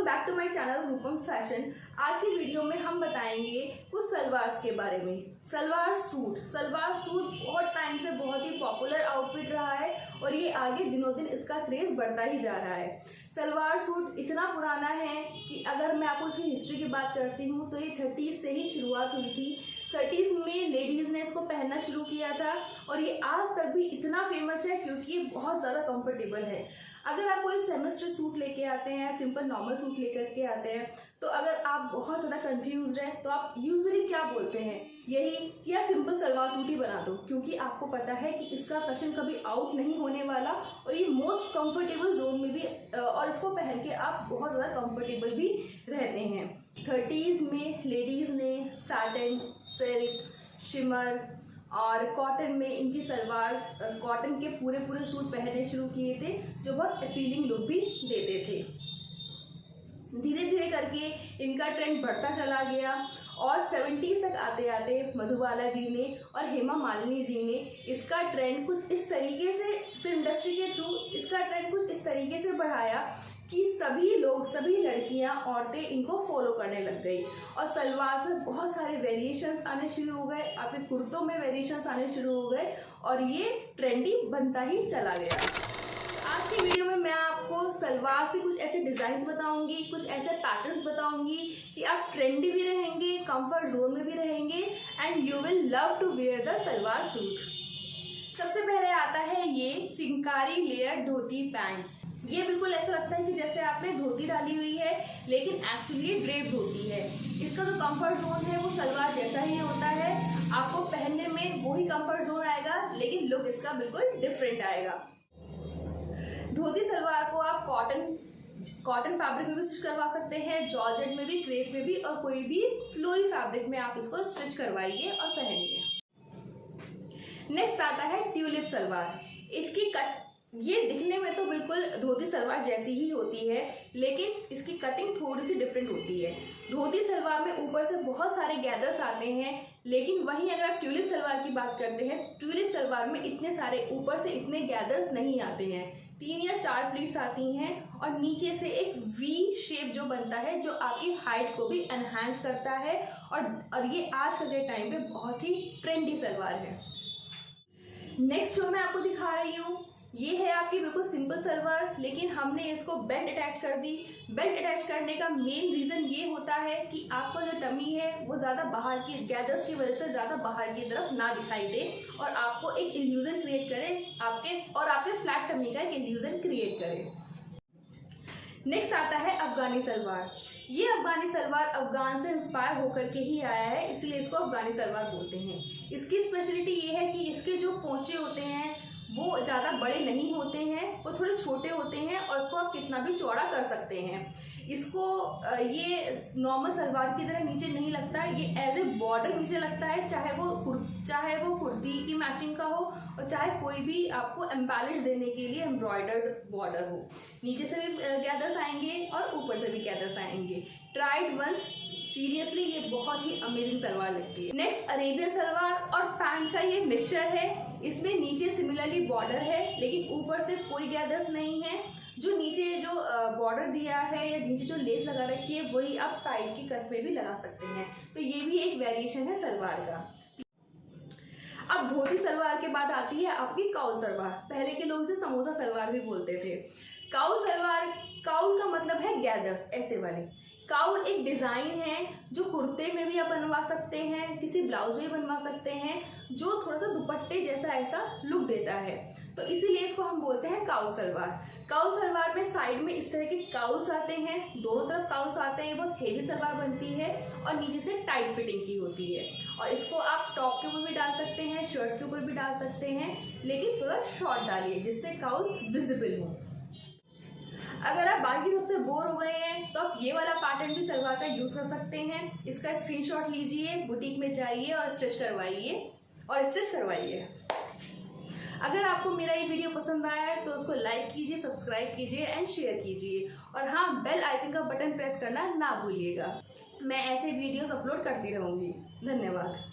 Welcome back to my channel Rupam's fashion. आज की video में हम बताएंगे कुछ सलवार्स के बारे में। सलवार सूट बहुत टाइम से बहुत ही पॉपुलर आउटफिट रहा है और ये आगे दिनों दिन इसका क्रेज़ बढ़ता ही जा रहा है। सलवार सूट इतना पुराना है कि अगर मैं आपको इसकी हिस्ट्री की बात करती हूँ तो ये 30s से ही शुरुआत हुई थी। 30s में लेडीज़ ने इसको पहनना शुरू किया था और ये आज तक भी इतना फेमस है क्योंकि ये बहुत ज़्यादा कंफर्टेबल है। अगर आप कोई सेमेस्टर सूट लेके आते हैं, सिंपल नॉर्मल सूट लेकर के आते हैं, तो अगर आप बहुत ज़्यादा कंफ्यूज हैं तो आप यूजुअली क्या बोलते हैं, यही कि यार सिंपल सलवार सूट ही बना दो, क्योंकि आपको पता है कि इसका फैशन कभी आउट नहीं होने वाला और ये मोस्ट कंफर्टेबल जोन में भी और इसको पहन के आप बहुत ज़्यादा कंफर्टेबल भी रहते हैं। 30s में लेडीज़ ने सैटिन, सिल्क, शिमर और कॉटन में इनकी सलवार, कॉटन के पूरे सूट पहनने शुरू किए थे जो बहुत अपीलिंग लुक भी देते थे। धीरे धीरे करके इनका ट्रेंड बढ़ता चला गया और 70s तक आते आते मधुबाला जी ने और हेमा मालिनी जी ने इसका ट्रेंड कुछ इस तरीके से, फिल्म इंडस्ट्री के थ्रू इसका ट्रेंड कुछ इस तरीके से बढ़ाया कि सभी लोग, सभी लड़कियां, औरतें इनको फॉलो करने लग गई और सलवार में बहुत सारे वेरिएशंस आने शुरू हो गए, आपके कुर्तों में वेरिएशंस आने शुरू हो गए और ये ट्रेंडी बनता ही चला गया। आज की वीडियो में मैं आपको सलवार से कुछ ऐसे डिज़ाइंस बताऊंगी, कुछ ऐसे पैटर्न्स बताऊंगी कि आप ट्रेंडी भी रहेंगे, कंफर्ट जोन में भी रहेंगे and you will love to wear the salwar suit. सबसे पहले आता है ये चिंकारी लेयर धोती पैंट्स। ये बिल्कुल ऐसा लगता है कि जैसे आपने धोती डाली हुई है, लेकिन एक्चुअली ये ड्रेप धोती है। इसका जो कंफर्ट जोन है वो सलवार जैसा ही होता है, आपको पहनने में वही कंफर्ट जोन आएगा, लेकिन लुक इसका बिल्कुल डिफरेंट आएगा। धोती सलवार को आप कॉटन फैब्रिक में भी स्टिच करवा सकते हैं, जॉर्जेट में भी, क्रेप में भी और कोई भी फ्लोई फैब्रिक में आप इसको स्टिच करवाइए और पहनिए। नेक्स्ट आता है ट्यूलिप सलवार। इसकी कट, ये दिखने में तो बिल्कुल धोती सलवार जैसी ही होती है, लेकिन इसकी कटिंग थोड़ी सी डिफरेंट होती है। धोती सलवार में ऊपर से बहुत सारे गैदर्स आते हैं, लेकिन वहीं अगर आप ट्यूलिप सलवार की बात करते हैं, ट्यूलिप सलवार में इतने सारे ऊपर से इतने गैदर्स नहीं आते हैं। 3 या 4 प्लीट्स आती हैं और नीचे से एक वी शेप जो बनता है, जो आपकी हाइट को भी एनहांस करता है और ये आज के टाइम पे बहुत ही ट्रेंडी सलवार है। नेक्स्ट जो मैं आपको दिखा रही हूँ ये है आपकी बिल्कुल सिंपल सलवार, लेकिन हमने इसको बेल्ट अटैच कर दी। बेल्ट अटैच करने का मेन रीज़न ये होता है कि आपका जो टमी है वो ज़्यादा बाहर की गैदर्स की वजह से ज़्यादा बाहर की तरफ ना दिखाई दे और आपको एक इल्यूजन क्रिएट करे, आपके फ्लैट टमी का एक इल्यूजन क्रिएट करे। नेक्स्ट आता है अफगानी सलवार। ये अफगानी सलवार अफगान से इंस्पायर होकर के ही आया है, इसलिए इसको अफगानी सलवार बोलते हैं। इसकी स्पेशलिटी ये है कि इसके जो पोंचे होते हैं वो ज़्यादा बड़े नहीं होते हैं, वो थोड़े छोटे होते हैं और इसको आप कितना भी चौड़ा कर सकते हैं। इसको ये नॉर्मल सलवार की तरह नीचे नहीं लगता है, ये एज ए बॉर्डर नीचे लगता है, चाहे वो कुर्ती की मैचिंग का हो और चाहे कोई भी आपको एम्पैलेज देने के लिए एम्ब्रॉयडर्ड बॉर्डर हो। नीचे से भी गैदर्स आएंगे और ऊपर से भी गैदर्स आएंगे। ट्राइड वंस, सीरियसली ये बहुत ही अमेजिंग सलवार लगती है। नेक्स्ट अरेबियन सलवार और पैंट का ये मिक्सचर है। इसमें नीचे सिमिलरली बॉर्डर है, लेकिन ऊपर से कोई गैदर्स नहीं है। जो नीचे जो बॉर्डर दिया है या नीचे जो लेस लगा रखी है वही आप साइड की कट में भी लगा सकते हैं, तो ये भी एक वेरिएशन है सलवार का। अब धोती सलवार के बाद आती है आपकी काउल सलवार। पहले के लोग इसे समोसा सलवार भी बोलते थे। काउल सलवार, काउल का मतलब है गैदर्स, ऐसे वाले। काउल एक डिज़ाइन है जो कुर्ते में भी आप बनवा सकते हैं, किसी ब्लाउज में भी बनवा सकते हैं, जो थोड़ा सा दुपट्टे जैसा ऐसा लुक देता है, तो इसीलिए इसको हम बोलते हैं काउल सलवार। काउल सलवार में साइड में इस तरह के काउल्स आते हैं, दोनों तरफ काउल्स आते हैं। बहुत हेवी सलवार बनती है और नीचे से टाइट फिटिंग की होती है और इसको आप टॉप के ऊपर भी डाल सकते हैं, शर्ट के ऊपर भी डाल सकते हैं, लेकिन थोड़ा शॉर्ट डालिए जिससे काउल्स विजिबल हों। अगर आप बाकी सबसे बोर हो गए हैं तो आप ये वाला पैटर्न भी सलवार का यूज़ कर सकते हैं। इसका स्क्रीनशॉट लीजिए, बुटीक में जाइए और स्टिच करवाइए। अगर आपको मेरा ये वीडियो पसंद आया है तो उसको लाइक कीजिए, सब्सक्राइब कीजिए एंड शेयर कीजिए और हाँ, बेल आइकन का बटन प्रेस करना ना भूलिएगा। मैं ऐसे वीडियोस अपलोड करती रहूँगी। धन्यवाद।